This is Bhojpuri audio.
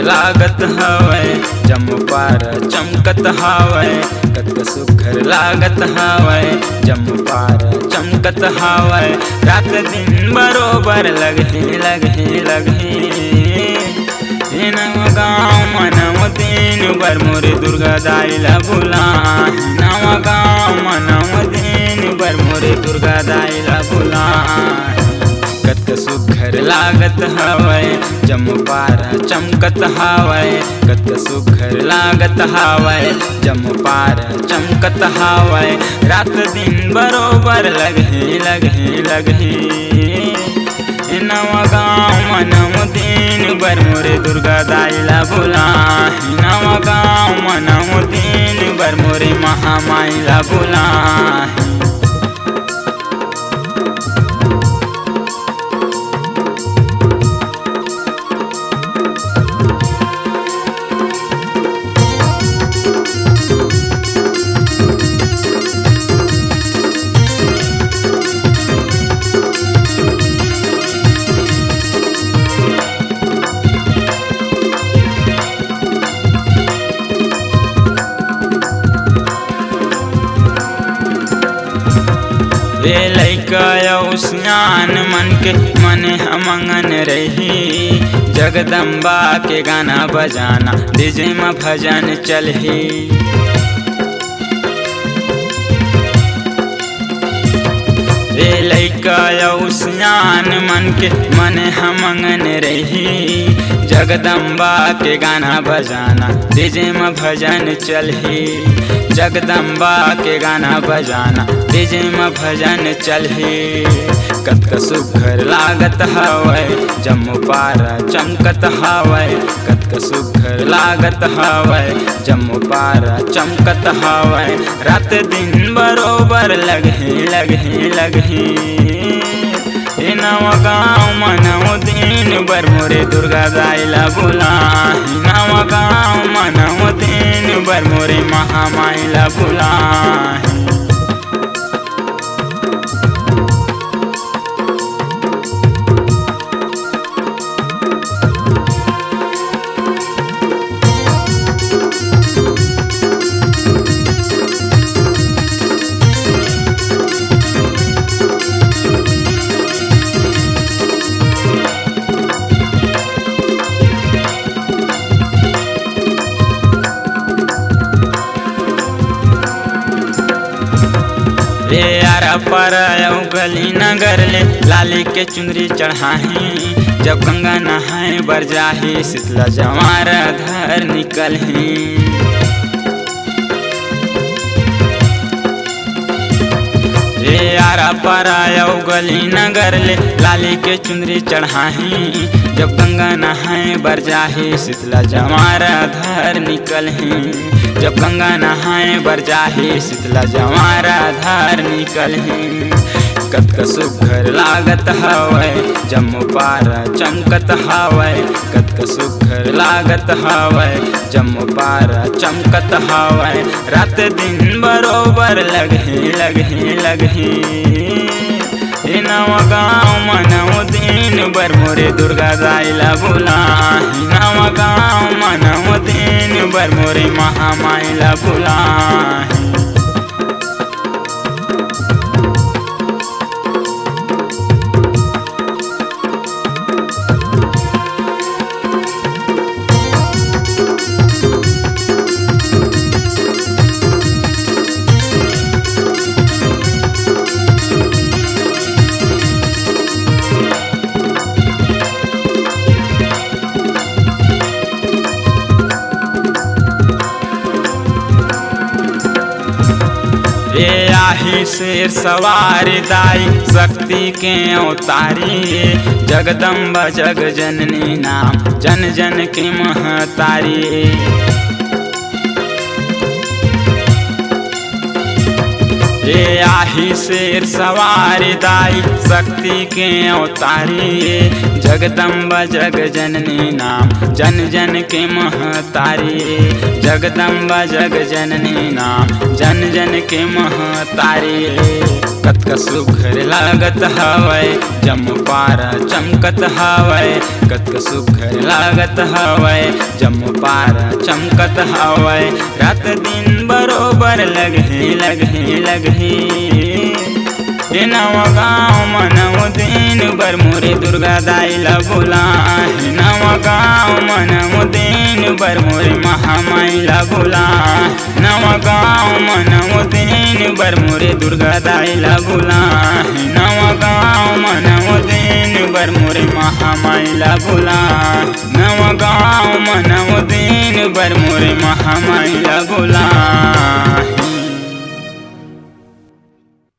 लागत हवै जम्मू पार चमकत हवै कतक सुघर लागत हवै जम्मू पार चमकत हवै रात दिन बरोबर लगही नव गाँव मनव दिन बर मोरे दुर्गा दाई ला बुलाही नव गाँव मनव दिन बर मोरे दुर्गा दाई ला बुलाही कतक सुघर लागत हवै जम्मू पार चमकत हवै कतक सुघर लागत हवै जम्मू पार चमकत हवै रात दिन बरोबर लगही नव गाँव मनव दिन बर मोरे दुर्गा दाई ला बुलाही नव गाँव मनव दिन बर मोरे महामाई ला बुलाही रे लैका सियान मन के मने हमंगन रही जगदम्बा के गाना बजाना डीजे में भजन चलही रे लैका सियान मन के मने हमंगन रही जगदम्बा के गाना बजाना डीजे में भजन चलही जगदम्बा के गाना बजाना डीजे में भजन चलही कतक सुघर लागत हवै जम्मू पार चमकत हवै कतक सुघर लागत हवै जम्मू पार चमकत हवै रात दिन बरोबर लगही नव गाँव मनव दिन बर मोरे दुर्गा दाई ला बुलाही नव गाँव मनव दिन बर मोरे महामाई ला बुलाही रे यारा पर गली नगर ले लाली के चुनरी चढ़ाही जब गंगा नहाए बर जाही शीतला जवार धर निकलही रे यारा पर गली नगर ले लाली के चुनरी चढ़ाही जब गंगा नहाए बर जाही शीतला जवार धर निकलही जब गंगा नहाए बर जाही शीतला जवारा धार निकलही कतक सुघर लागत हवै जम्मू पार चमकत हवै कतक सुघर लागत हवै जम्मू पार चमकत हवै रात दिन बरोबर लगही नव गाँव मनव दिन बर मोरे दुर्गा दाई ला बुलाही नव गाँव मनव दिन बर मोरे महामाई ला बुलाही रे आही शेर सवारी दाई शक्ति के अवतारी जगदम्बा जग जननी नाम जन जन के महतारी रे आही शेर सवारी दाई शक्ति के अवतारी जगदम्बा जग जननी नाम जन जन के महतारी जगदम्बा जग जननी नाम जन जन के महतारी। कतका सुघर लागत हवै जम्पारा चमकत हवै कतका सुघर लागत हवै जम्पारा चमकत हवै रात दिन बरोबर लगही लगही लगही ए नवा गाँव मनव दिन बर मोरे दुर्गा दाई ला बुलाए नवा गाँव मनव दिन बर मोरे महामाई ला बुलाए नवा गाँव मनव दिन बर मोरे दुर्गा दाई ला बुलाए नवा गाँव मनव दिन बर मोरे महामाई ला बुलाए नवा गाँव मनव दिन बर मोरे महामाई ला बुलाए।